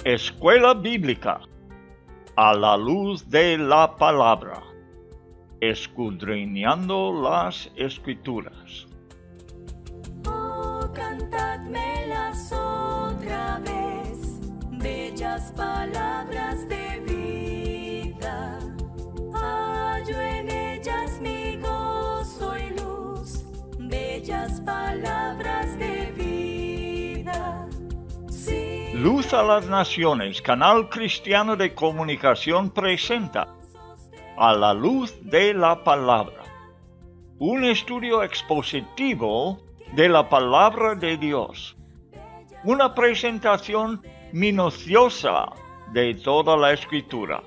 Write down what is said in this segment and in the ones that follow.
Escuela Bíblica a la luz de la palabra, escudriñando las Escrituras. Oh, cantadmelas otra vez, bellas palabras de vida. Hallo en ellas mi gozo y luz, bellas palabras de vida. Sí. Luz a las Naciones, canal cristiano de comunicación presenta A la luz de la palabra, un estudio expositivo de la palabra de Dios, una presentación minuciosa de toda la Escritura,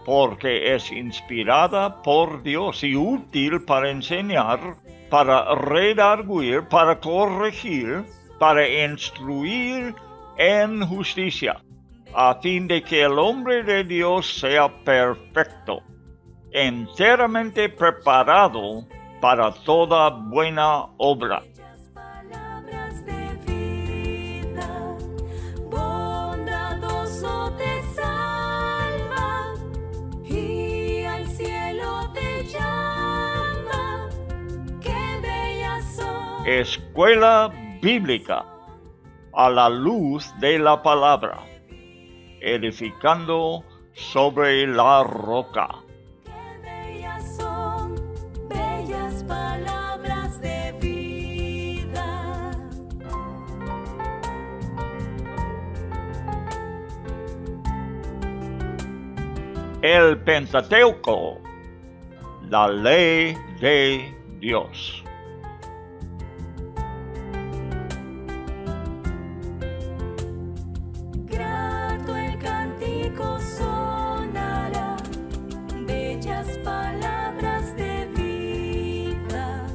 porque es inspirada por Dios y útil para enseñar, para redarguir, para corregir, para instruir en justicia, a fin de que el hombre de Dios sea perfecto, enteramente preparado para toda buena obra. Palabras de vida, bondadoso te salva y al cielo te llama. Qué bellas son. Escuela Bíblica a la luz de la palabra, edificando sobre la roca. Qué bellas son, bellas palabras de vida. El Pentateuco, la ley de Dios. Grato el cántico sonará, bellas palabras de vida.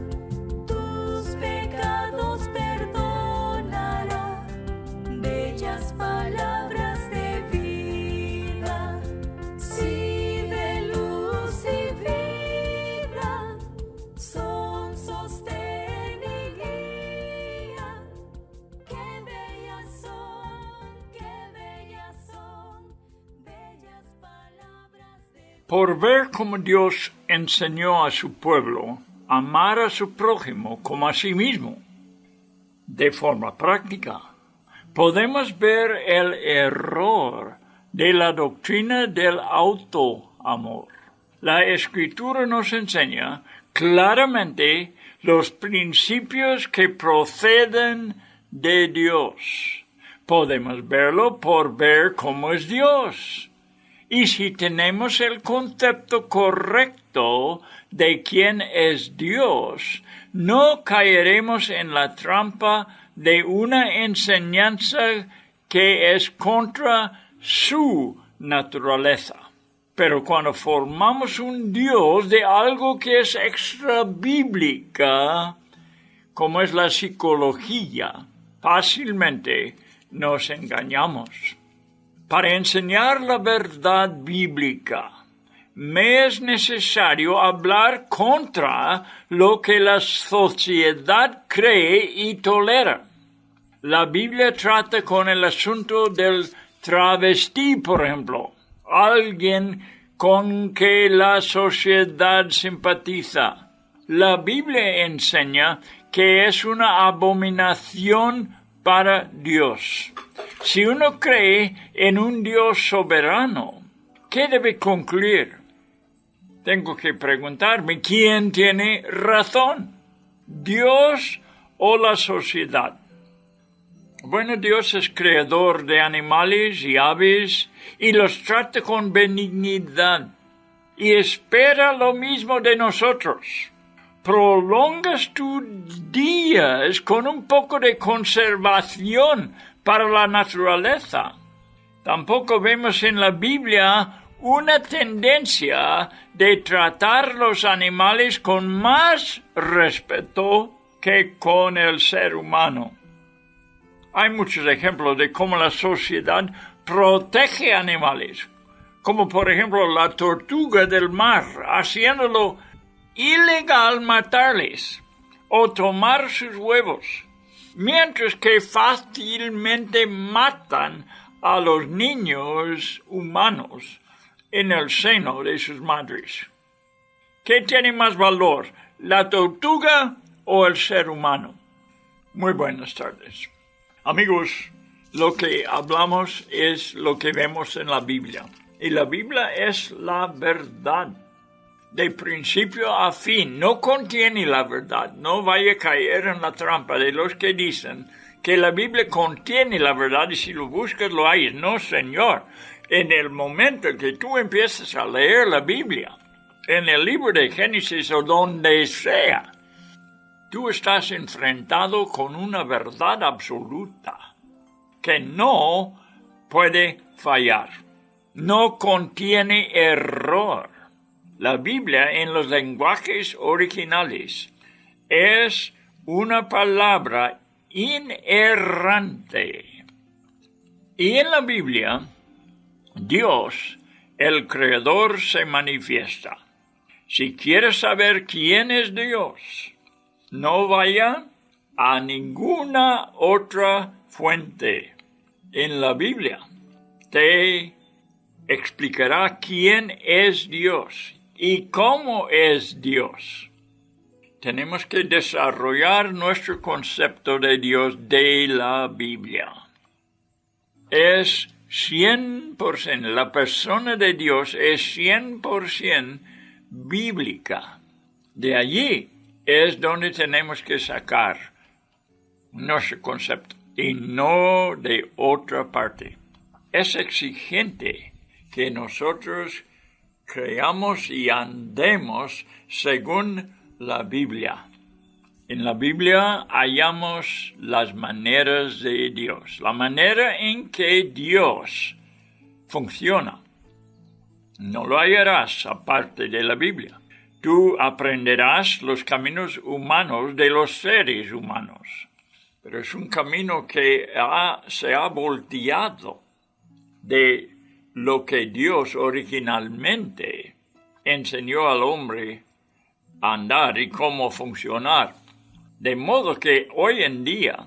Tus pecados perdonará, bellas palabras de vida. Sí, de luz y vida, son sostén y guía. Qué bellas son, bellas palabras de... Por ver cómo Dios enseñó a su pueblo a amar a su prójimo como a sí mismo, de forma práctica, podemos ver el error de la doctrina del autoamor. La Escritura nos enseña claramente los principios que proceden de Dios. Podemos verlo por ver cómo es Dios. Y si tenemos el concepto correcto de quién es Dios, no caeremos en la trampa de una enseñanza que es contra su naturaleza. Pero cuando formamos un Dios de algo que es extra bíblica, como es la psicología, fácilmente nos engañamos. Para enseñar la verdad bíblica, me es necesario hablar contra lo que la sociedad cree y tolera. La Biblia trata con el asunto del travesti, por ejemplo, alguien con que la sociedad simpatiza. La Biblia enseña que es una abominación para Dios. Si uno cree en un Dios soberano, ¿qué debe concluir? Tengo que preguntarme, ¿quién tiene razón? ¿Dios o la sociedad? Bueno, Dios es creador de animales y aves y los trata con benignidad y espera lo mismo de nosotros. Prolongas tus días con un poco de conservación para la naturaleza. Tampoco vemos en la Biblia una tendencia de tratar los animales con más respeto que con el ser humano. Hay muchos ejemplos de cómo la sociedad protege animales, como por ejemplo la tortuga del mar, haciéndolo ilegal matarles o tomar sus huevos, mientras que fácilmente matan a los niños humanos en el seno de sus madres. ¿Qué tiene más valor, la tortuga o el ser humano? Muy buenas tardes. Amigos, lo que hablamos es lo que vemos en la Biblia. Y la Biblia es la verdad. De principio a fin, no contiene la verdad. No vaya a caer en la trampa de los que dicen que la Biblia contiene la verdad y si lo buscas lo hay. No, señor. En el momento que tú empiezas a leer la Biblia, en el libro de Génesis o donde sea, tú estás enfrentado con una verdad absoluta que no puede fallar. No contiene error. La Biblia en los lenguajes originales es una palabra inerrante. Y en la Biblia, Dios, el Creador, se manifiesta. Si quieres saber quién es Dios, no vaya a ninguna otra fuente. En la Biblia te explicará quién es Dios y cómo es Dios. Tenemos que desarrollar nuestro concepto de Dios de la Biblia. Es 100%, la persona de Dios es 100% bíblica. De allí es donde tenemos que sacar nuestro concepto y no de otra parte. Es exigente que nosotros creamos y andemos según la Biblia. En la Biblia hallamos las maneras de Dios, la manera en que Dios funciona. No lo hallarás aparte de la Biblia. Tú aprenderás los caminos humanos de los seres humanos, pero es un camino que se ha volteado de lo que Dios originalmente enseñó al hombre a andar y cómo funcionar. De modo que hoy en día,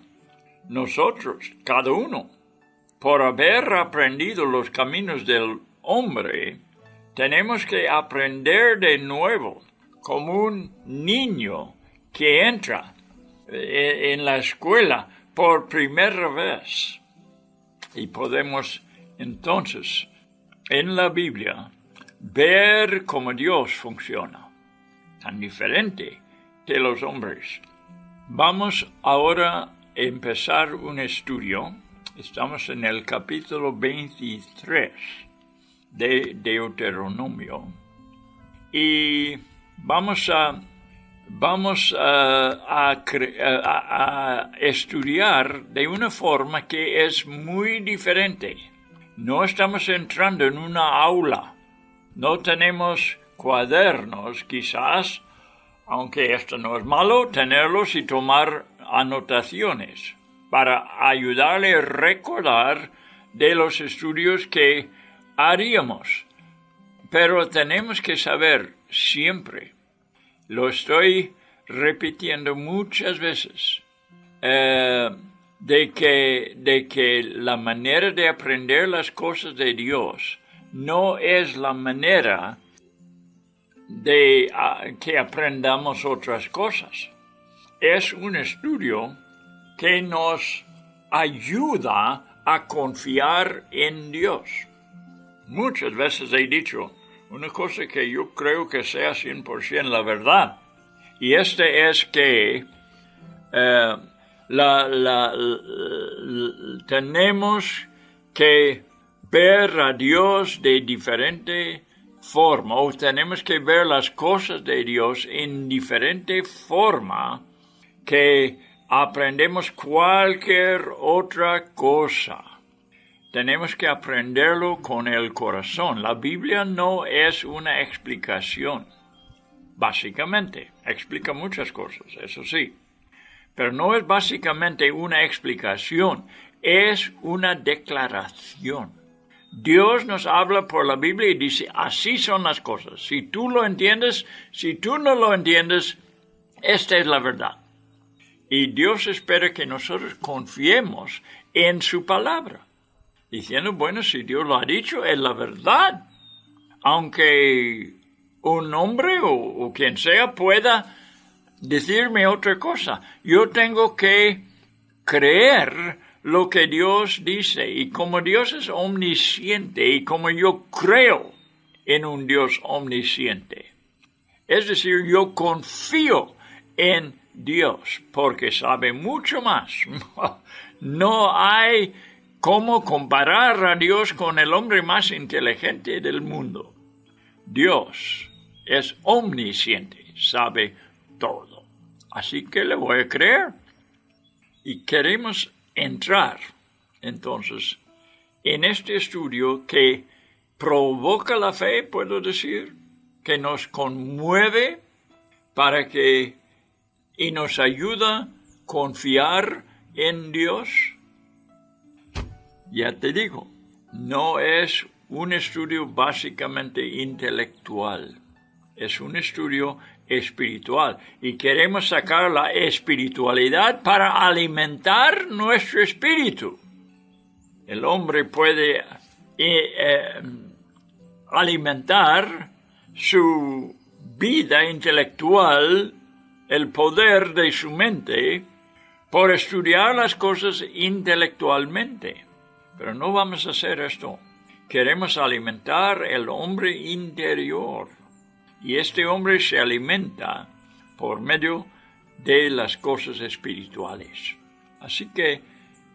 nosotros, cada uno, por haber aprendido los caminos del hombre, tenemos que aprender de nuevo, como un niño que entra en la escuela por primera vez. Y podemos entonces, en la Biblia, ver cómo Dios funciona, tan diferente que los hombres. Vamos ahora a empezar un estudio. Estamos en el capítulo 23 de Deuteronomio. Y vamos a estudiar de una forma que es muy diferente. No estamos entrando en una aula. No tenemos cuadernos, quizás, aunque esto no es malo, tenerlos y tomar anotaciones para ayudarle a recordar de los estudios que haríamos. Pero tenemos que saber siempre, lo estoy repitiendo muchas veces, de que la manera de aprender las cosas de Dios no es la manera de que aprendamos otras cosas. Es un estudio que nos ayuda a confiar en Dios. Muchas veces he dicho una cosa que yo creo que sea 100% la verdad, y es que tenemos que ver a Dios de diferente forma, o tenemos que ver las cosas de Dios en diferente forma que aprendemos cualquier otra cosa. Tenemos que aprenderlo con el corazón. La Biblia no es una explicación. Básicamente, explica muchas cosas, eso sí. Pero no es básicamente una explicación, es una declaración. Dios nos habla por la Biblia y dice, así son las cosas. Si tú lo entiendes, si tú no lo entiendes, esta es la verdad. Y Dios espera que nosotros confiemos en su palabra. diciendo, bueno, si Dios lo ha dicho, es la verdad. Aunque un hombre o quien sea pueda decirme otra cosa, yo tengo que creer lo que Dios dice. Y como Dios es omnisciente y como yo creo en un Dios omnisciente, es decir, yo confío en Dios porque sabe mucho más. No hay cómo comparar a Dios con el hombre más inteligente del mundo. Dios es omnisciente, sabe todo. Así que le voy a creer. Y queremos entrar, entonces, en este estudio que provoca la fe, puedo decir, que nos conmueve y nos ayuda a confiar en Dios. Ya te digo, no es un estudio básicamente intelectual, es un estudio espiritual y queremos sacar la espiritualidad para alimentar nuestro espíritu. El hombre puede alimentar su vida intelectual, el poder de su mente, por estudiar las cosas intelectualmente. Pero no vamos a hacer esto. Queremos alimentar el hombre interior. Y este hombre se alimenta por medio de las cosas espirituales. Así que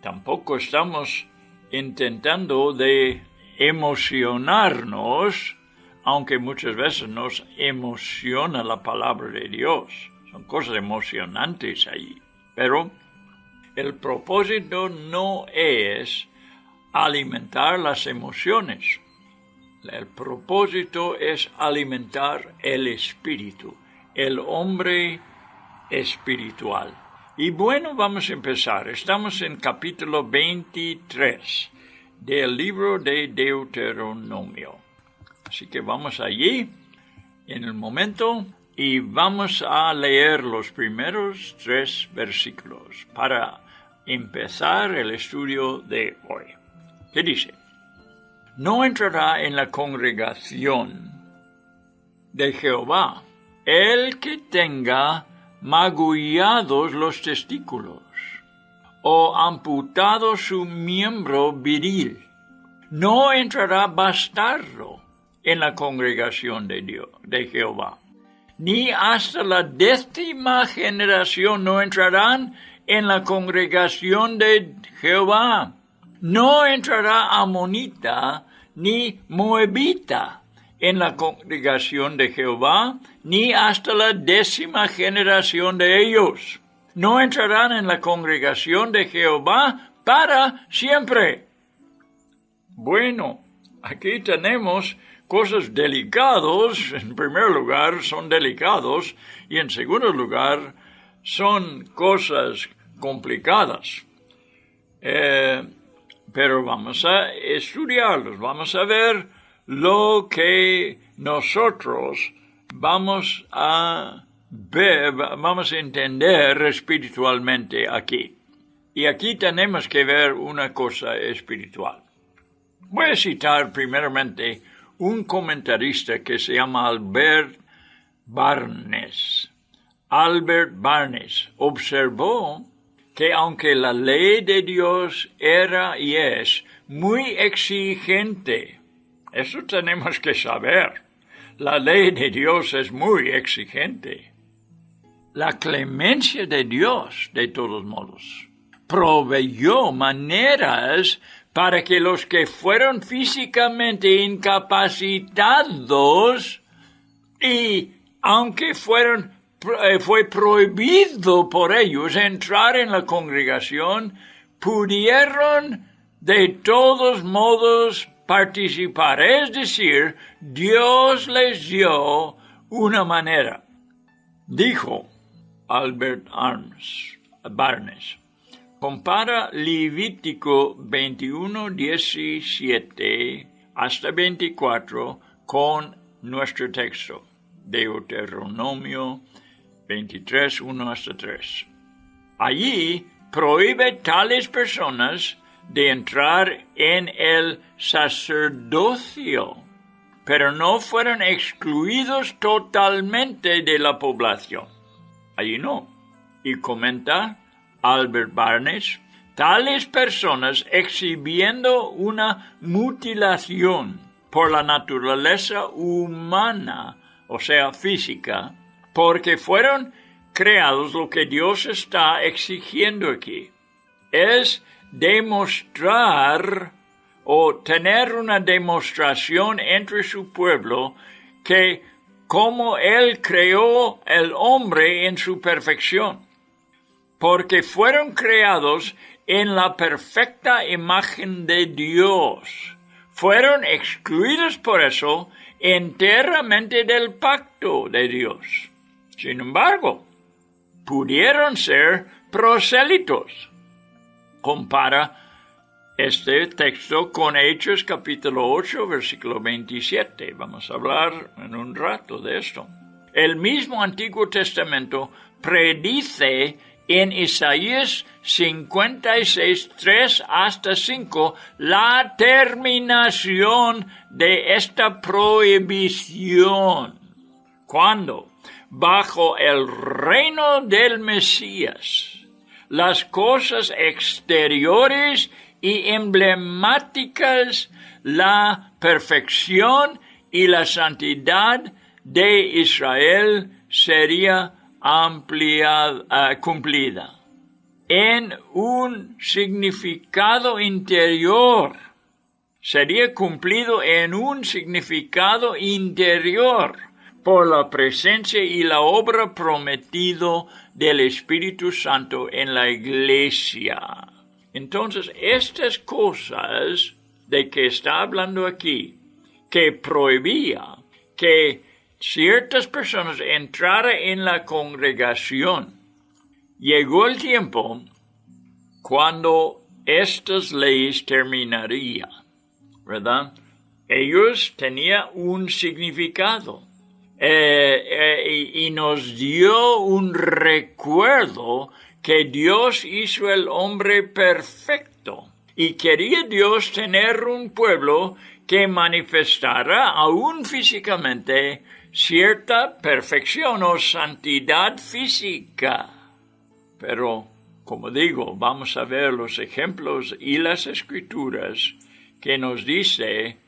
tampoco estamos intentando de emocionarnos, aunque muchas veces nos emociona la palabra de Dios. Son cosas emocionantes ahí. Pero el propósito no es alimentar las emociones. El propósito es alimentar el espíritu, el hombre espiritual. Y bueno, vamos a empezar. Estamos en capítulo 23 del libro de Deuteronomio. Así que vamos allí en el momento y vamos a leer los primeros 3 versículos para empezar el estudio de hoy. ¿Qué dice? No entrará en la congregación de Jehová el que tenga magullados los testículos o amputado su miembro viril. No entrará bastardo en la congregación de Jehová. Ni hasta la 10ª generación no entrarán en la congregación de Jehová. No entrará amonita ni moabita en la congregación de Jehová, ni hasta la 10ª generación de ellos. No entrarán en la congregación de Jehová para siempre. Bueno, aquí tenemos cosas delicadas. En primer lugar, son delicados, y en segundo lugar, son cosas complicadas. Pero vamos a estudiarlos, vamos a ver lo que nosotros vamos a ver, vamos a entender espiritualmente aquí. Y aquí tenemos que ver una cosa espiritual. Voy a citar primeramente un comentarista que se llama Albert Barnes. Albert Barnes observó que aunque la ley de Dios era y es muy exigente, eso tenemos que saber, la ley de Dios es muy exigente. La clemencia de Dios, de todos modos, proveyó maneras para que los que fueron físicamente incapacitados y aunque fue prohibido por ellos entrar en la congregación, pudieron de todos modos participar. Es decir, Dios les dio una manera. Dijo Albert Barnes, compara Levítico 21:17 hasta 24 con nuestro texto, Deuteronomio 23:1 hasta 3. Allí prohíbe tales personas de entrar en el sacerdocio, pero no fueron excluidos totalmente de la población. Allí no. Y comenta Albert Barnes, tales personas exhibiendo una mutilación por la naturaleza humana, o sea, física, porque fueron creados, lo que Dios está exigiendo aquí es demostrar o tener una demostración entre su pueblo que como Él creó el hombre en su perfección, porque fueron creados en la perfecta imagen de Dios. Fueron excluidos por eso enteramente del pacto de Dios. Sin embargo, pudieron ser prosélitos. Compara este texto con Hechos capítulo 8, versículo 27. Vamos a hablar en un rato de esto. El mismo Antiguo Testamento predice en Isaías 56, 3 hasta 5, la terminación de esta prohibición. Cuando, bajo el reino del Mesías, las cosas exteriores y emblemáticas, la perfección y la santidad de Israel sería cumplida en un significado interior. Sería cumplido en un significado interior por la presencia y la obra prometido del Espíritu Santo en la iglesia. Entonces, estas cosas de que está hablando aquí, que prohibía que ciertas personas entraran en la congregación, llegó el tiempo cuando estas leyes terminarían, ¿verdad? Ellos tenían un significado y nos dio un recuerdo que Dios hizo el hombre perfecto y quería Dios tener un pueblo que manifestara aún físicamente cierta perfección o santidad física. Pero, como digo, vamos a ver los ejemplos y las escrituras que nos dice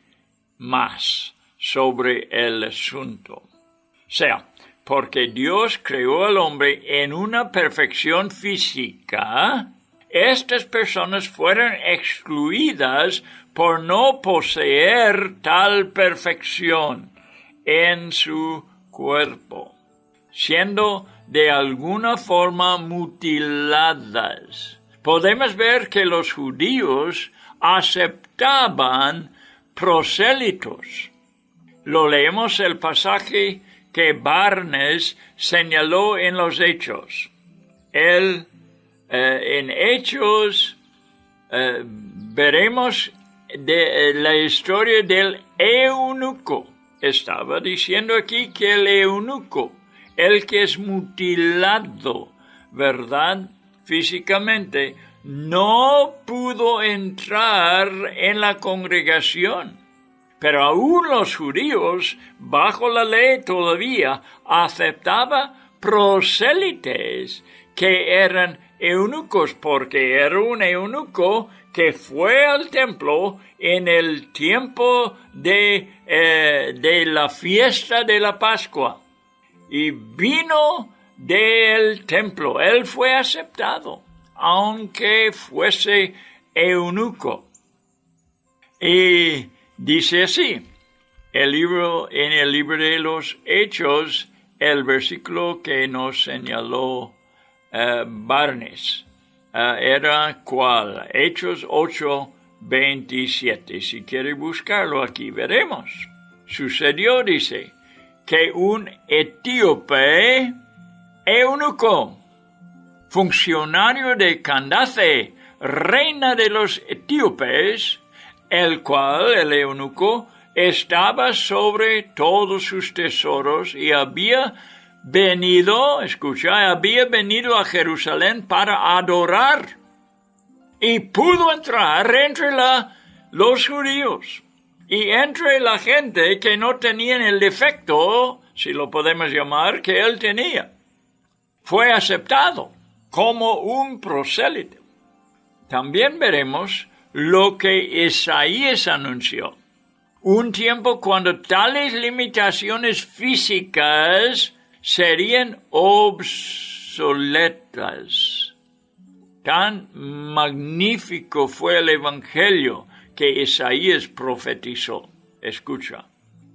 más sobre el asunto. O sea, porque Dios creó al hombre en una perfección física, estas personas fueron excluidas por no poseer tal perfección en su cuerpo, siendo de alguna forma mutiladas. Podemos ver que los judíos aceptaban prosélitos. Lo leemos el pasaje que Barnes señaló en los Hechos. Él, en Hechos, veremos la historia del eunuco. Estaba diciendo aquí que el eunuco, el que es mutilado, ¿verdad?, físicamente, no pudo entrar en la congregación. Pero aún los judíos, bajo la ley todavía, aceptaban prosélites que eran eunucos, porque era un eunuco que fue al templo en el tiempo de la fiesta de la Pascua y vino del templo. Él fue aceptado, aunque fuese eunuco. Y dice así, en el libro de los Hechos, el versículo que nos señaló Barnes, era ¿cuál? Hechos 8:27. Si quiere buscarlo aquí, veremos. Sucedió, dice, que un etíope eunuco, funcionario de Candace, reina de los etíopes, el cual, el eunuco, estaba sobre todos sus tesoros y había venido a Jerusalén para adorar. y pudo entrar entre los judíos y entre la gente que no tenían el defecto, si lo podemos llamar, que él tenía. Fue aceptado como un prosélito. También veremos lo que Isaías anunció. Un tiempo cuando tales limitaciones físicas serían obsoletas. Tan magnífico fue el Evangelio que Isaías profetizó. Escucha,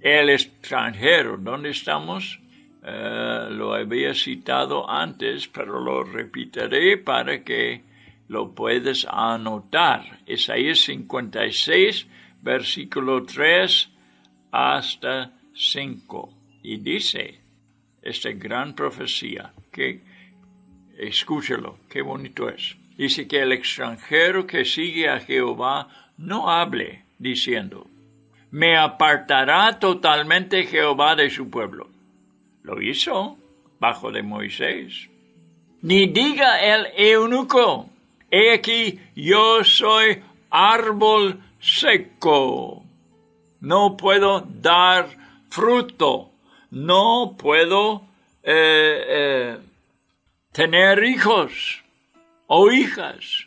el extranjero, ¿dónde estamos? Lo había citado antes, pero lo repetiré para que lo puedas anotar. Isaías 56, versículo 3 hasta 5. Y dice esta gran profecía, que escúchalo, qué bonito es. Dice que el extranjero que sigue a Jehová no hable, diciendo, me apartará totalmente Jehová de su pueblo. Lo hizo bajo de Moisés. Ni diga el eunuco, he aquí yo soy árbol seco. No puedo dar fruto. No puedo tener hijos o hijas.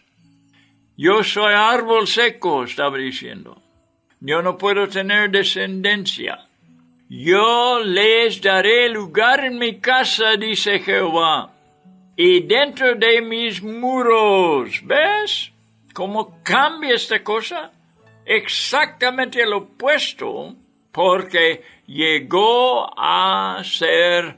Yo soy árbol seco, estaba diciendo. Yo no puedo tener descendencia. Yo les daré lugar en mi casa, dice Jehová, y dentro de mis muros. ¿Ves cómo cambia esta cosa? Exactamente lo opuesto, porque llegó a ser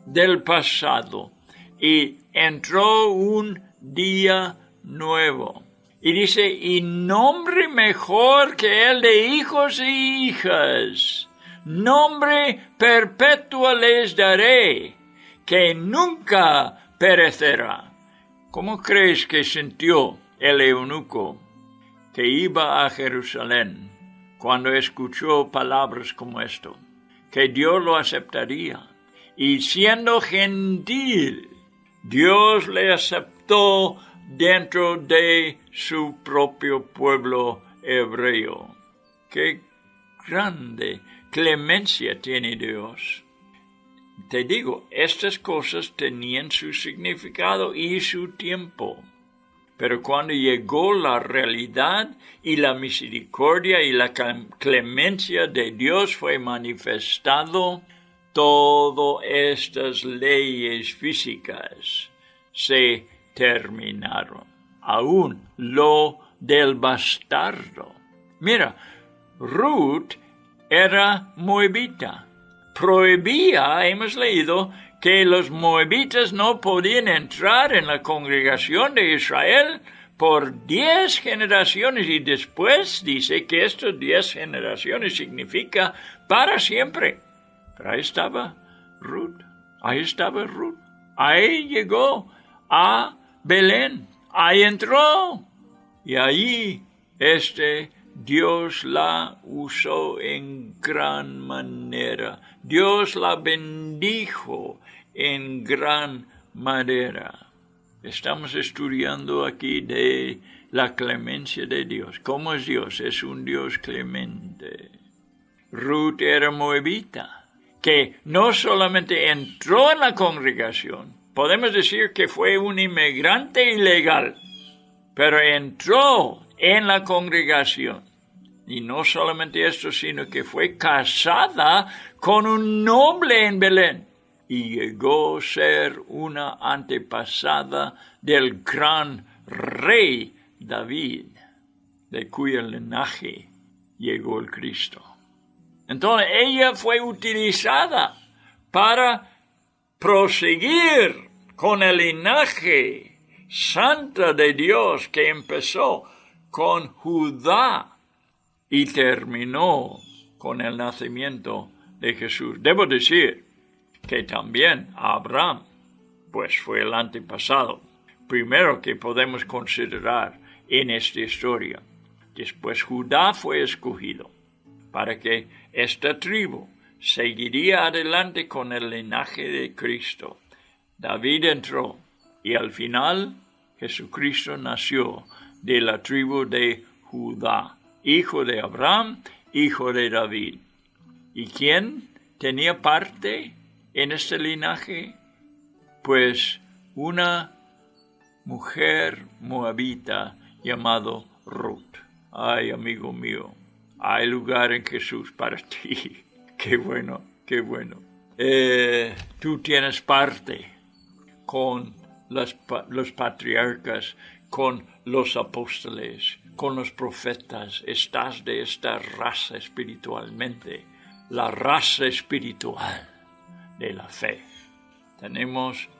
del pasado y entró un día nuevo. Y dice, y nombre mejor que el de hijos y hijas, nombre perpetuo les daré, que nunca perecerá. ¿Cómo crees que sintió el eunuco que iba a Jerusalén cuando escuchó palabras como esto? Que Dios lo aceptaría. Y siendo gentil, Dios le aceptó dentro de su propio pueblo hebreo. ¡Qué grande clemencia tiene Dios! Te digo, estas cosas tenían su significado y su tiempo. Pero cuando llegó la realidad y la misericordia y la clemencia de Dios fue manifestado, todas estas leyes físicas se terminaron. Aún lo del bastardo. Mira, Ruth era moabita. Prohibía, hemos leído, que los moabitas no podían entrar en la congregación de Israel por 10 generaciones, y después dice que estas 10 generaciones significa para siempre. Pero ahí estaba Ruth, ahí llegó a Belén, ahí entró, y allí Dios la usó en gran manera. Dios la bendijo en gran manera. Estamos estudiando aquí de la clemencia de Dios. ¿Cómo es Dios? Es un Dios clemente. Ruth era moabita, que no solamente entró en la congregación, podemos decir que fue un inmigrante ilegal, pero entró en la congregación. Y no solamente esto, sino que fue casada con un noble en Belén. Y llegó a ser una antepasada del gran rey David, de cuyo linaje llegó el Cristo. Entonces ella fue utilizada para proseguir con el linaje santo de Dios que empezó con Judá y terminó con el nacimiento de Jesús. Debo decir que también Abraham, pues fue el antepasado primero que podemos considerar en esta historia. Después Judá fue escogido para que esta tribu seguiría adelante con el linaje de Cristo. David entró Y al final, Jesucristo nació de la tribu de Judá, hijo de Abraham, hijo de David. ¿Y quién tenía parte en este linaje? Pues una mujer moabita llamado Ruth. Ay, amigo mío, hay lugar en Jesús para ti. Qué bueno, qué bueno. Tú tienes parte con los patriarcas, con los apóstoles, con los profetas. Estás de esta raza espiritualmente, la raza espiritual de la fe.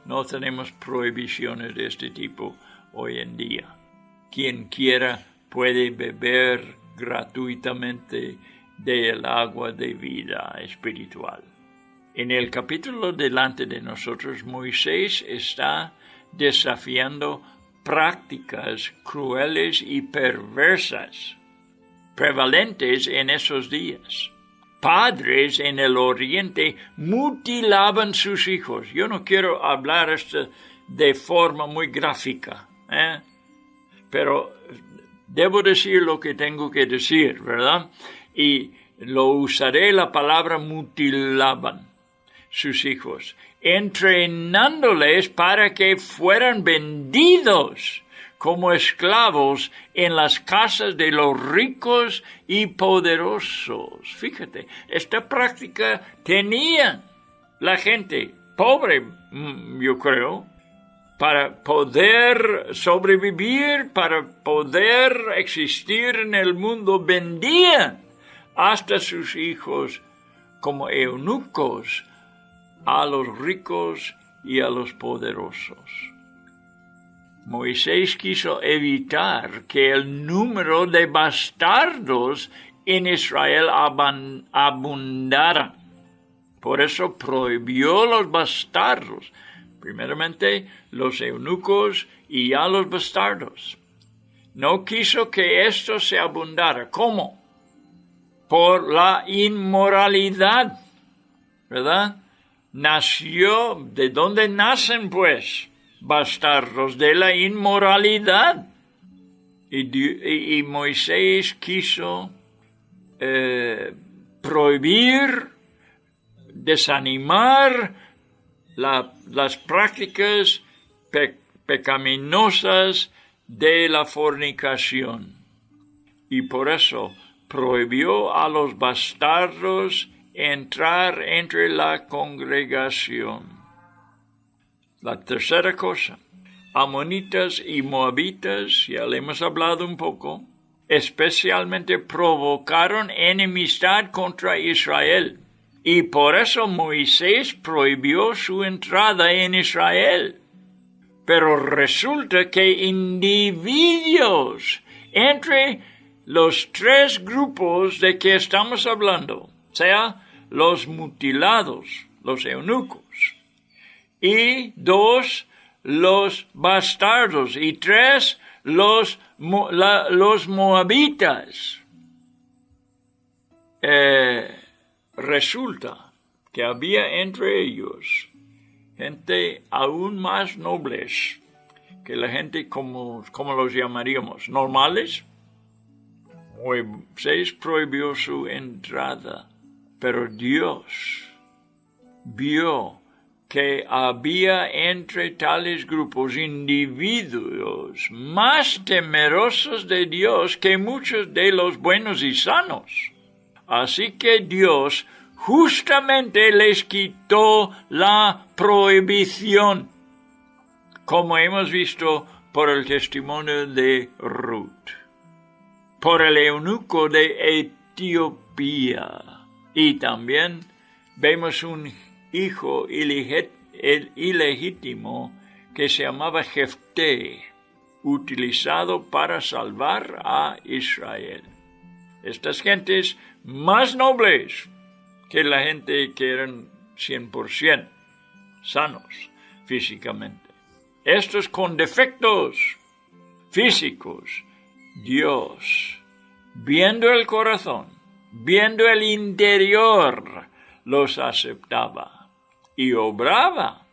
No tenemos prohibiciones de este tipo hoy en día. Quien quiera puede beber gratuitamente del agua de vida espiritual. En el capítulo delante de nosotros, Moisés está desafiando prácticas crueles y perversas, prevalentes en esos días. Padres en el oriente mutilaban sus hijos. Yo no quiero hablar esto de forma muy gráfica, pero debo decir lo que tengo que decir, ¿verdad? Y lo usaré la palabra mutilaban sus hijos, entrenándoles para que fueran vendidos como esclavos en las casas de los ricos y poderosos. Fíjate, esta práctica tenía la gente pobre, yo creo, para poder sobrevivir, para poder existir en el mundo, vendían hasta sus hijos como eunucos a los ricos y a los poderosos. Moisés quiso evitar que el número de bastardos en Israel abundara. Por eso prohibió los bastardos, primeramente los eunucos y a los bastardos. No quiso que esto se abundara. ¿Cómo? Por la inmoralidad, ¿verdad? Nació, ¿de dónde nacen pues bastardos? De la inmoralidad. Y Moisés quiso prohibir, desanimar las prácticas pecaminosas de la fornicación. Y por eso prohibió a los bastardos entrar entre la congregación. La tercera cosa, amonitas y moabitas, ya le hemos hablado un poco, especialmente provocaron enemistad contra Israel. Y por eso Moisés prohibió su entrada en Israel. Pero resulta que individuos entre los tres grupos de que estamos hablando, o sea, los mutilados, los eunucos, y 2, los bastardos, y 3, los moabitas. Resulta que había entre ellos gente aún más nobles que la gente como los llamaríamos, normales. Moisés prohibió su entrada, pero Dios vio que había entre tales grupos individuos más temerosos de Dios que muchos de los buenos y sanos. Así que Dios justamente les quitó la prohibición, como hemos visto por el testimonio de Ruth, por el eunuco de Etiopía, y también vemos un hijo ilegítimo que se llamaba Jefté, utilizado para salvar a Israel. Estas gentes más nobles que la gente que eran 100% sanos físicamente. Estos con defectos físicos, Dios, viendo el corazón, viendo el interior, los aceptaba y obraba.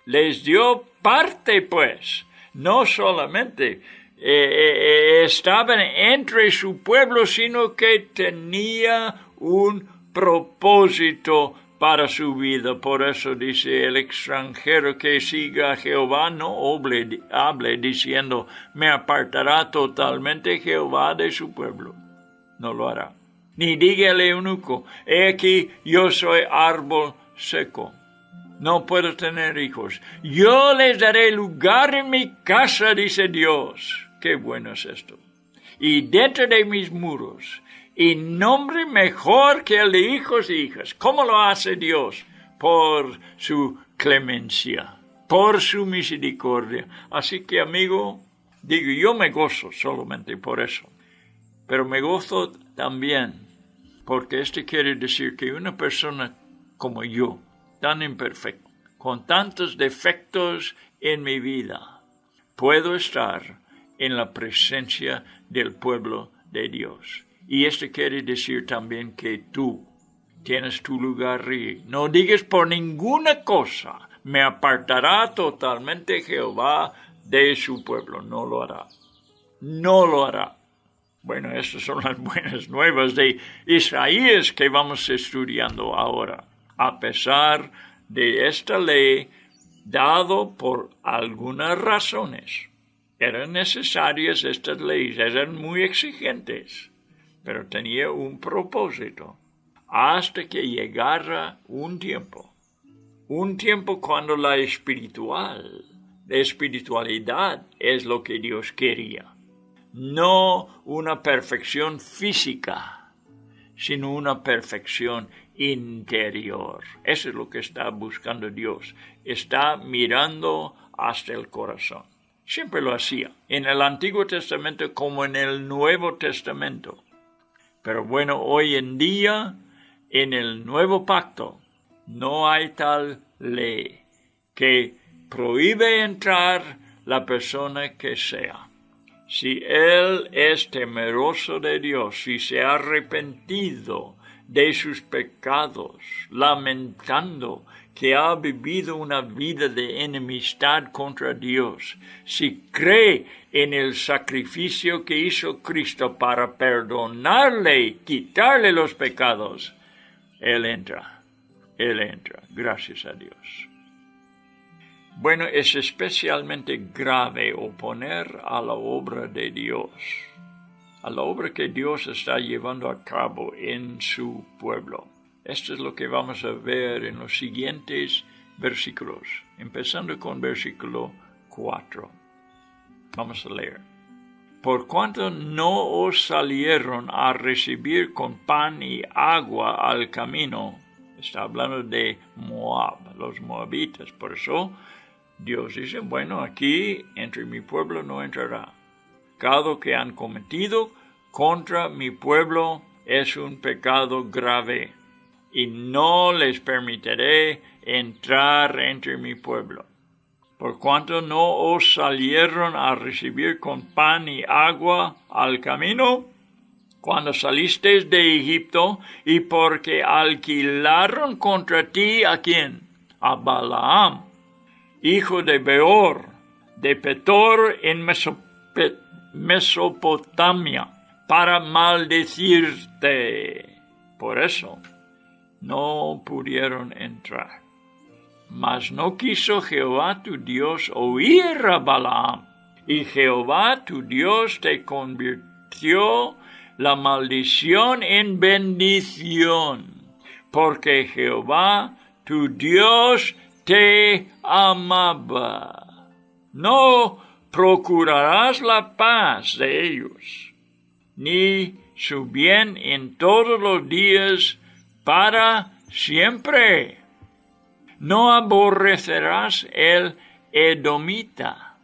Les dio parte, pues. No solamente estaban entre su pueblo, sino que tenía un propósito para su vida. Por eso dice: el extranjero que siga a Jehová no hable diciendo: me apartará totalmente Jehová de su pueblo. No lo hará. Ni diga al eunuco: he aquí, yo soy árbol seco, no puedo tener hijos. Yo les daré lugar en mi casa, dice Dios. Qué bueno es esto. Y dentro de mis muros, y nombre mejor que el de hijos e hijas. ¿Cómo lo hace Dios? Por su clemencia, por su misericordia. Así que, amigo, digo, yo me gozo solamente por eso. Pero me gozo también porque esto quiere decir que una persona como yo, tan imperfecto, con tantos defectos en mi vida, puedo estar en la presencia del pueblo de Dios. Y esto quiere decir también que tú tienes tu lugar ahí. No digas por ninguna cosa: me apartará totalmente Jehová de su pueblo. No lo hará. No lo hará. Bueno, estas son las buenas nuevas de Isaías que vamos estudiando ahora. A pesar de esta ley, dado por algunas razones, eran necesarias estas leyes, eran muy exigentes, pero tenía un propósito, hasta que llegara un tiempo cuando la espiritualidad es lo que Dios quería. No una perfección física, sino una perfección interior. Eso es lo que está buscando Dios. Está mirando hasta el corazón. Siempre lo hacía, en el Antiguo Testamento como en el Nuevo Testamento. Pero bueno, hoy en día, en el Nuevo Pacto, no hay tal ley que prohíbe entrar la persona que sea. Si él es temeroso de Dios, si se ha arrepentido de sus pecados, lamentando que ha vivido una vida de enemistad contra Dios, si cree en el sacrificio que hizo Cristo para perdonarle y quitarle los pecados, Él entra, gracias a Dios. Bueno, es especialmente grave oponer a la obra de Dios, a la obra que Dios está llevando a cabo en su pueblo. Esto es lo que vamos a ver en los siguientes versículos, empezando con versículo 4. Vamos a leer. Por cuanto no os salieron a recibir con pan y agua al camino, está hablando de Moab, los moabitas, por eso Dios dice, bueno, aquí entre mi pueblo no entrará. Pecado que han cometido contra mi pueblo es un pecado grave, y no les permitiré entrar entre mi pueblo. Por cuanto no os salieron a recibir con pan y agua al camino, cuando salisteis de Egipto, y porque alquilaron contra ti, ¿a quién? A Balaam, hijo de Beor, de Petor en Mesopotamia, para maldecirte. Por eso no pudieron entrar. Mas no quiso Jehová tu Dios oír a Balaam, y Jehová tu Dios te convirtió la maldición en bendición, porque Jehová tu Dios te amaba. No procurarás la paz de ellos, ni su bien en todos los días para siempre. No aborrecerás el edomita,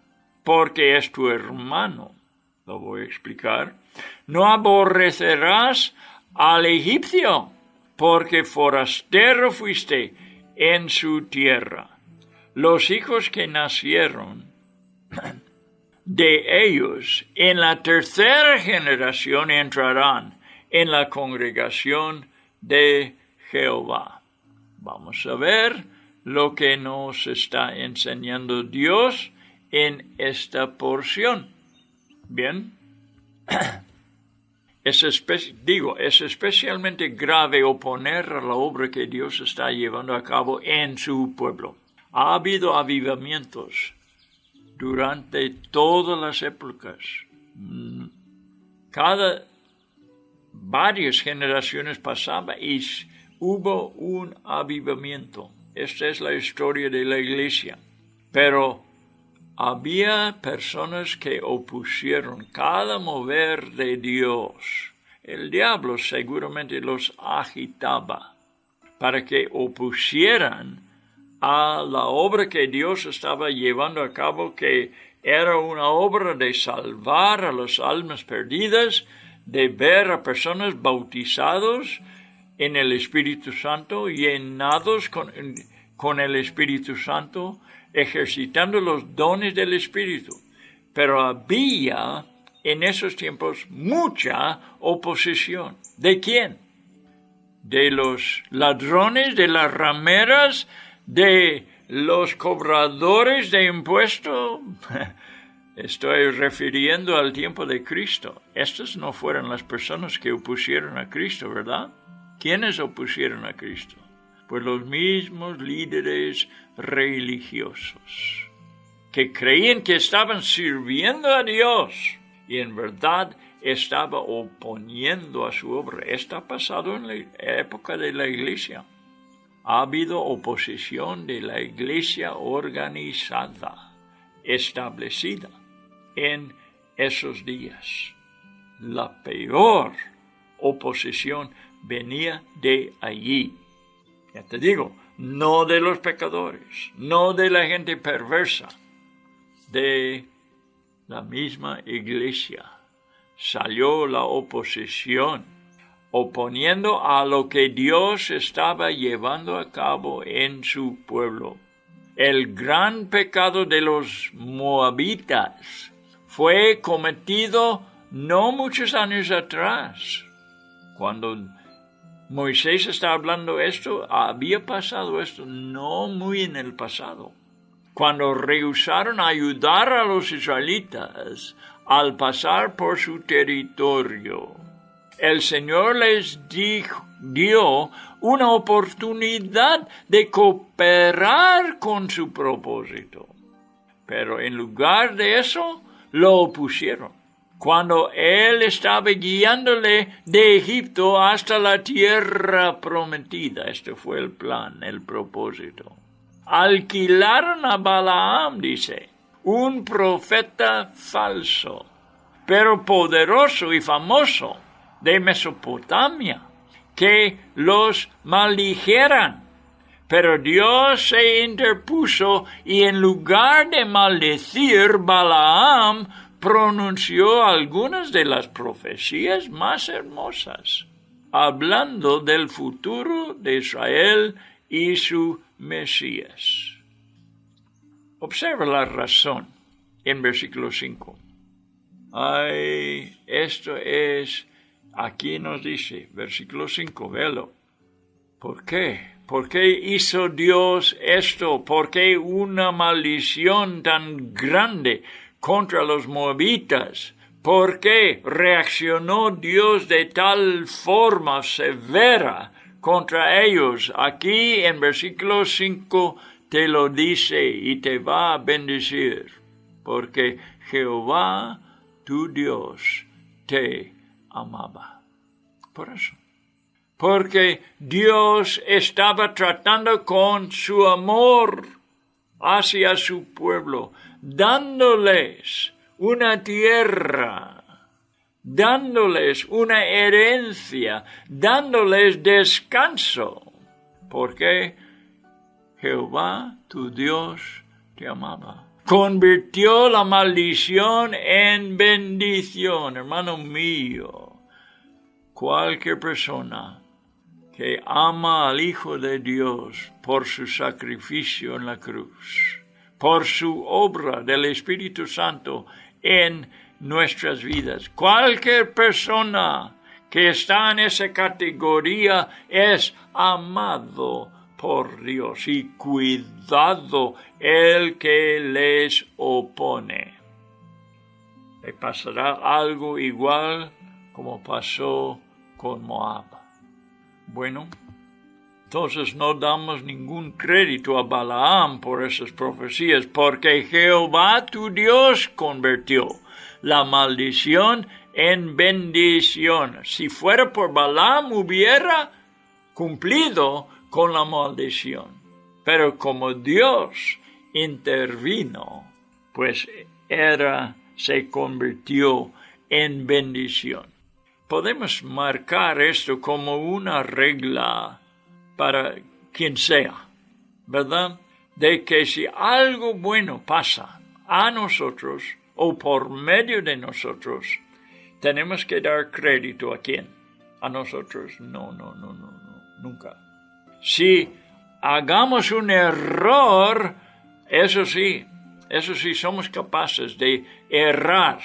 porque es tu hermano. Lo voy a explicar. No aborrecerás al egipcio, porque forastero fuiste en su tierra. Los hijos que nacieron de ellos en la tercera generación entrarán en la congregación de Jehová. Vamos a ver lo que nos está enseñando Dios en esta porción. Bien, es especialmente grave oponer a la obra que Dios está llevando a cabo en su pueblo. Ha habido avivamientos durante todas las épocas. Varias generaciones pasaban y hubo un avivamiento. Esta es la historia de la iglesia. Pero había personas que opusieron cada mover de Dios. El diablo seguramente los agitaba para que opusieran a la obra que Dios estaba llevando a cabo, que era una obra de salvar a las almas perdidas, de ver a personas bautizados en el Espíritu Santo, llenados con el Espíritu Santo, ejercitando los dones del Espíritu. Pero había en esos tiempos mucha oposición. ¿De quién? De los ladrones, de las rameras, de los cobradores de impuestos. Estoy refiriendo al tiempo de Cristo. Estas no fueron las personas que opusieron a Cristo, ¿verdad? ¿Quiénes opusieron a Cristo? Pues los mismos líderes religiosos, que creían que estaban sirviendo a Dios y en verdad estaba oponiendo a su obra. Esto ha pasado en la época de la iglesia. Ha habido oposición de la iglesia organizada, establecida en esos días. La peor oposición venía de allí. Ya te digo, no de los pecadores, no de la gente perversa, de la misma iglesia. Salió la oposición, oponiendo a lo que Dios estaba llevando a cabo en su pueblo. El gran pecado de los moabitas fue cometido no muchos años atrás. Cuando Moisés está hablando esto, había pasado esto no muy en el pasado. Cuando rehusaron ayudar a los israelitas al pasar por su territorio, el Señor les dio una oportunidad de cooperar con su propósito. Pero en lugar de eso, lo opusieron. Cuando Él estaba guiándole de Egipto hasta la tierra prometida, este fue el plan, el propósito. Alquilaron a Balaam, dice, un profeta falso, pero poderoso y famoso, de Mesopotamia, que los maldijeran. Pero Dios se interpuso y en lugar de maldecir, Balaam pronunció algunas de las profecías más hermosas, hablando del futuro de Israel y su Mesías. Observa la razón en versículo 5. Esto es, aquí nos dice, versículo 5, velo. ¿Por qué? ¿Por qué hizo Dios esto? ¿Por qué una maldición tan grande contra los moabitas? ¿Por qué reaccionó Dios de tal forma severa contra ellos? Aquí en versículo 5 te lo dice y te va a bendecir, porque Jehová tu Dios te amaba. Por eso. Porque Dios estaba tratando con su amor hacia su pueblo, dándoles una tierra, dándoles una herencia, dándoles descanso, porque Jehová tu Dios te amaba. Convirtió la maldición en bendición, hermano mío. Cualquier persona que ama al Hijo de Dios por su sacrificio en la cruz, por su obra del Espíritu Santo en nuestras vidas. Cualquier persona que está en esa categoría es amado por Dios y cuidado el que les opone. Le pasará algo igual como pasó con Moab. Bueno, entonces no damos ningún crédito a Balaam por esas profecías, porque Jehová tu Dios convirtió la maldición en bendición. Si fuera por Balaam, hubiera cumplido con la maldición. Pero como Dios intervino, pues se convirtió en bendición. Podemos marcar esto como una regla para quien sea, ¿verdad? De que si algo bueno pasa a nosotros o por medio de nosotros, tenemos que dar crédito ¿a quién? A nosotros. No, nunca. Si hagamos un error, eso sí, somos capaces de errar,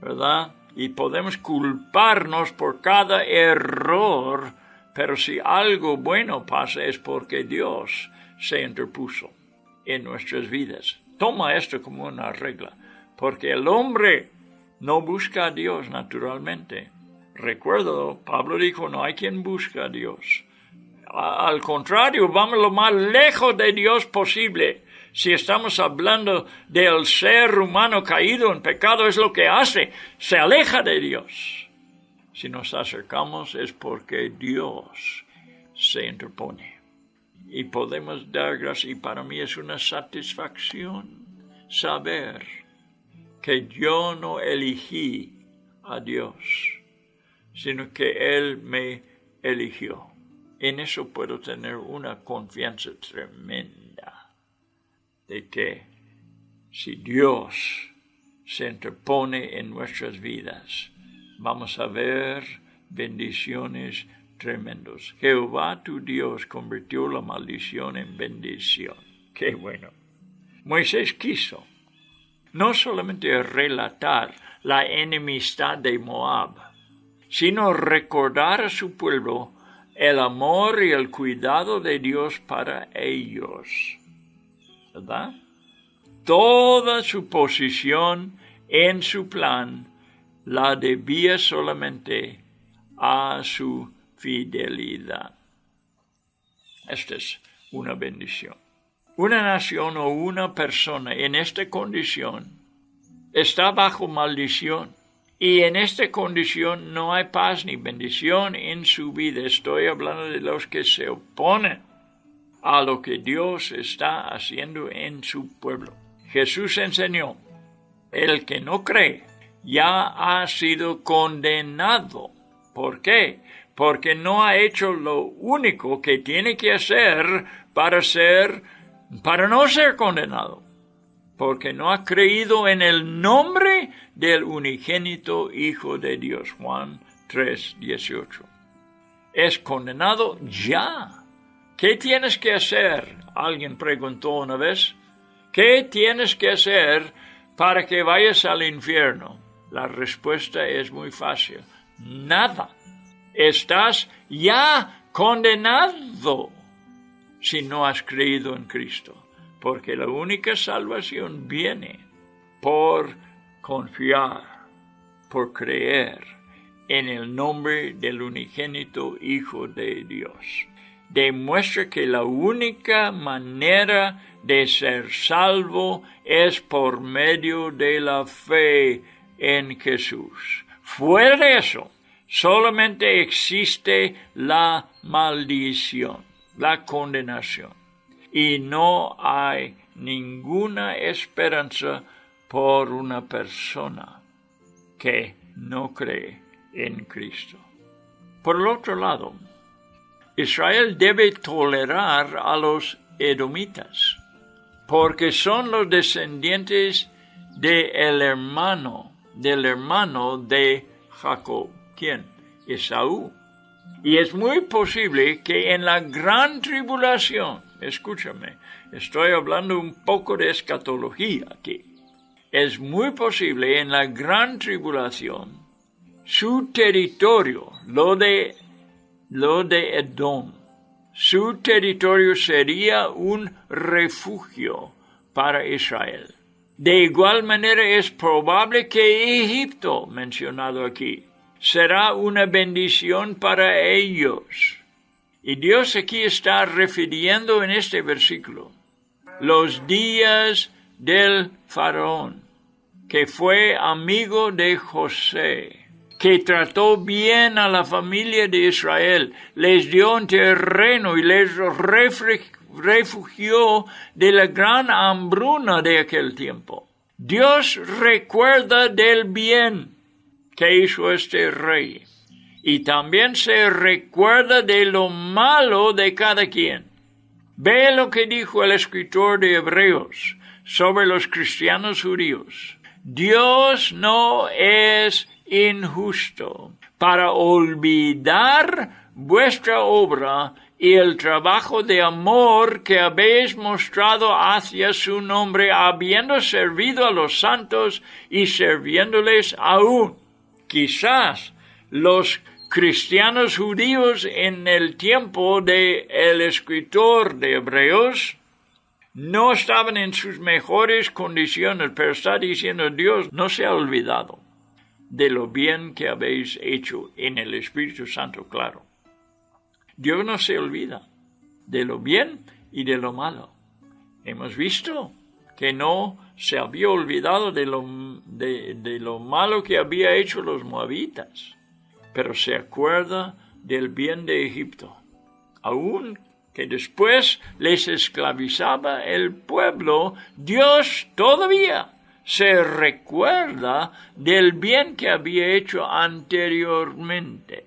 ¿verdad? Y podemos culparnos por cada error, pero si algo bueno pasa es porque Dios se interpuso en nuestras vidas. Toma esto como una regla, porque el hombre no busca a Dios naturalmente. Recuerdo, Pablo dijo, no hay quien busca a Dios. Al contrario, vamos lo más lejos de Dios posible. Si estamos hablando del ser humano caído en pecado, es lo que hace, se aleja de Dios. Si nos acercamos es porque Dios se interpone. Y podemos dar gracias, y para mí es una satisfacción saber que yo no elegí a Dios, sino que Él me eligió. En eso puedo tener una confianza tremenda de que si Dios se interpone en nuestras vidas, vamos a ver bendiciones tremendas. Jehová tu Dios convirtió la maldición en bendición. ¡Qué bueno! Moisés quiso no solamente relatar la enemistad de Moab, sino recordar a su pueblo el amor y el cuidado de Dios para ellos. ¿Verdad? Toda su posición en su plan la debía solamente a su fidelidad. Esta es una bendición. Una nación o una persona en esta condición está bajo maldición. Y en esta condición no hay paz ni bendición en su vida. Estoy hablando de los que se oponen a lo que Dios está haciendo en su pueblo. Jesús enseñó, el que no cree ya ha sido condenado. ¿Por qué? Porque no ha hecho lo único que tiene que hacer para no ser condenado. Porque no ha creído en el nombre del unigénito Hijo de Dios. Juan 3:18. Es condenado ya. ¿Qué tienes que hacer? Alguien preguntó una vez. ¿Qué tienes que hacer para que vayas al infierno? La respuesta es muy fácil. Nada. Estás ya condenado si no has creído en Cristo. Porque la única salvación viene por confiar, por creer en el nombre del unigénito Hijo de Dios. Demuestra que la única manera de ser salvo es por medio de la fe en Jesús. Fuera de eso, solamente existe la maldición, la condenación. Y no hay ninguna esperanza por una persona que no cree en Cristo. Por el otro lado, Israel debe tolerar a los edomitas, porque son los descendientes del hermano de Jacob. ¿Quién? Esaú. Y es muy posible que en la gran tribulación, escúchame, estoy hablando un poco de escatología aquí. Es muy posible en la gran tribulación, su territorio, lo de Edom, su territorio sería un refugio para Israel. De igual manera es probable que Egipto, mencionado aquí, será una bendición para ellos. Y Dios aquí está refiriendo en este versículo los días del faraón, que fue amigo de José, que trató bien a la familia de Israel, les dio un terreno y les refugió de la gran hambruna de aquel tiempo. Dios recuerda del bien que hizo este rey y también se recuerda de lo malo de cada quien. Ve lo que dijo el escritor de Hebreos sobre los cristianos judíos. Dios no es injusto para olvidar vuestra obra y el trabajo de amor que habéis mostrado hacia su nombre, habiendo servido a los santos y sirviéndoles aún. Quizás los cristianos judíos en el tiempo del escritor de Hebreos no estaban en sus mejores condiciones, pero está diciendo Dios no se ha olvidado de lo bien que habéis hecho en el Espíritu Santo, claro. Dios no se olvida de lo bien y de lo malo. Hemos visto que no se había olvidado de lo malo que había hecho los moabitas, pero se acuerda del bien de Egipto, aún que después les esclavizaba el pueblo. Dios todavía se recuerda del bien que había hecho anteriormente.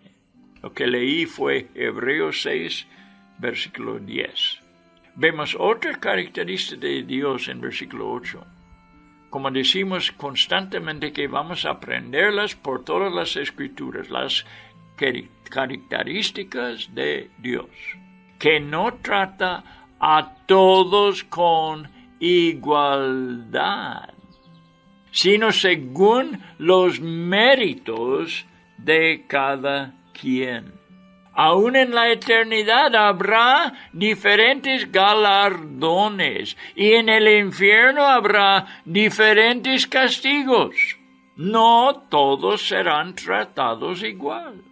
Lo que leí fue Hebreos 6, versículo 10. Vemos otra característica de Dios en versículo 8. Como decimos constantemente que vamos a aprenderlas por todas las escrituras, las características de Dios, que no trata a todos con igualdad, sino según los méritos de cada quien. Aún en la eternidad habrá diferentes galardones y en el infierno habrá diferentes castigos. No todos serán tratados igual.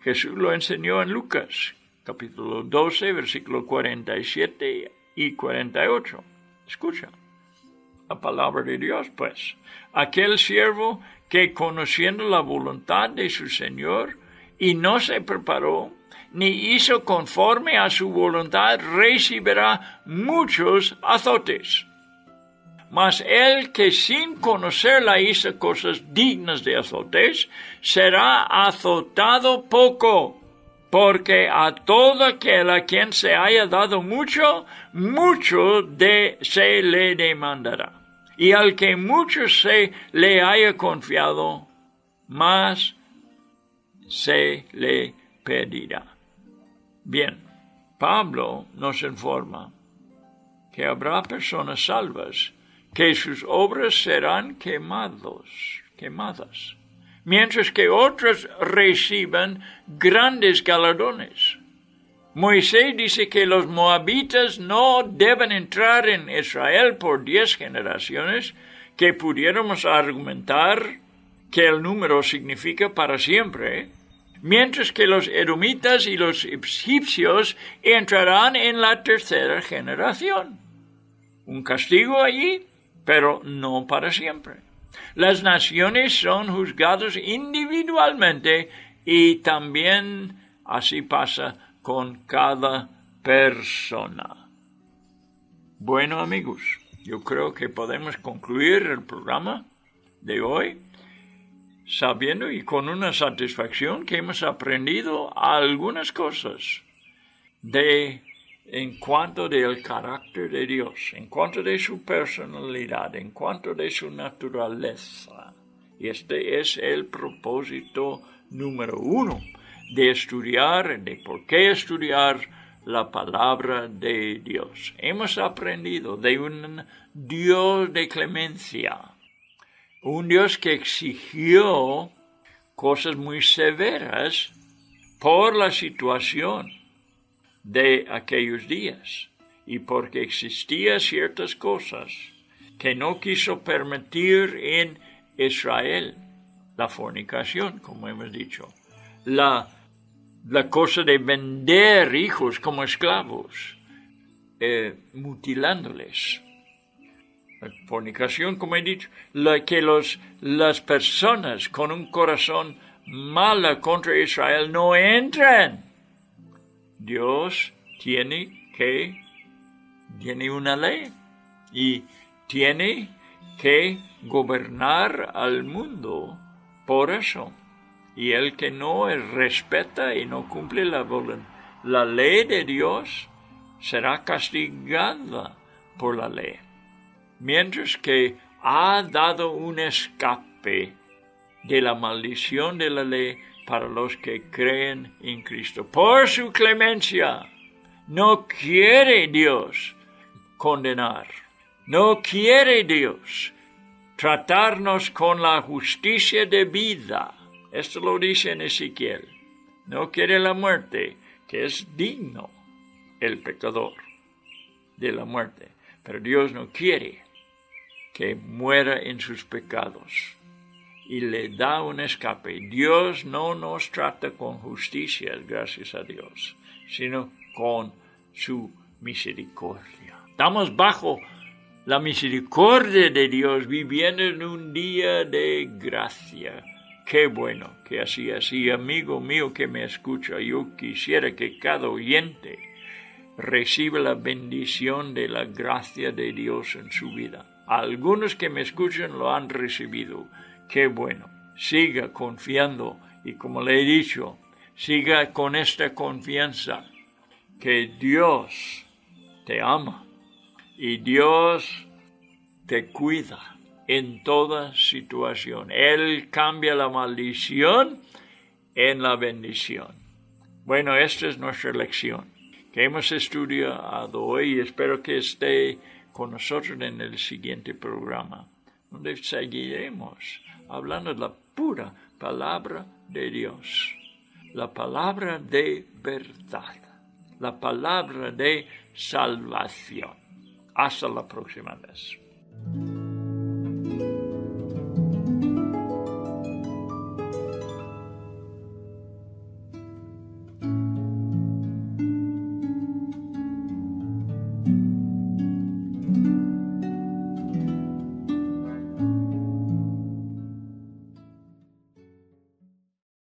Jesús lo enseñó en Lucas, capítulo 12, versículo 47 y 48. Escucha la palabra de Dios, pues. Aquel siervo que, conociendo la voluntad de su Señor, y no se preparó, ni hizo conforme a su voluntad, recibirá muchos azotes. Mas el que sin conocerla hizo cosas dignas de azotes, será azotado poco, porque a todo aquel a quien se haya dado mucho, se le demandará. Y al que mucho se le haya confiado, más se le pedirá. Bien, Pablo nos informa que habrá personas salvas que sus obras serán quemadas, mientras que otras reciban grandes galardones. Moisés dice que los moabitas no deben entrar en Israel por 10 generaciones, que pudiéramos argumentar que el número significa para siempre, mientras que los edomitas y los egipcios entrarán en la 3ª generación. Un castigo allí, pero no para siempre. Las naciones son juzgadas individualmente y también así pasa con cada persona. Bueno, amigos, yo creo que podemos concluir el programa de hoy sabiendo y con una satisfacción que hemos aprendido algunas cosas en cuanto del carácter de Dios, en cuanto de su personalidad, en cuanto de su naturaleza. Y este es el propósito número 1 de estudiar, de por qué estudiar la palabra de Dios. Hemos aprendido de un Dios de clemencia, un Dios que exigió cosas muy severas por la situación de aquellos días, y porque existían ciertas cosas que no quiso permitir en Israel. La fornicación, como hemos dicho, la cosa de vender hijos como esclavos, mutilándoles. La fornicación, como he dicho, que las personas con un corazón malo contra Israel no entran. Dios tiene una ley y tiene que gobernar al mundo por eso. Y el que no respeta y no cumple la ley de Dios será castigada por la ley. Mientras que ha dado un escape de la maldición de la ley para los que creen en Cristo. Por su clemencia, no quiere Dios condenar. No quiere Dios tratarnos con la justicia de vida. Esto lo dice en Ezequiel. No quiere la muerte, que es digno el pecador de la muerte. Pero Dios no quiere que muera en sus pecados. Y le da un escape. Dios no nos trata con justicia, gracias a Dios, sino con su misericordia. Estamos bajo la misericordia de Dios, viviendo en un día de gracia. Qué bueno que así, amigo mío que me escucha, yo quisiera que cada oyente reciba la bendición de la gracia de Dios en su vida. Algunos que me escuchan lo han recibido. Qué bueno. Siga confiando y, como le he dicho, siga con esta confianza que Dios te ama y Dios te cuida en toda situación. Él cambia la maldición en la bendición. Bueno, esta es nuestra lección que hemos estudiado hoy y espero que esté con nosotros en el siguiente programa, donde seguiremos hablando de la pura palabra de Dios, la palabra de verdad, la palabra de salvación. Hasta la próxima vez.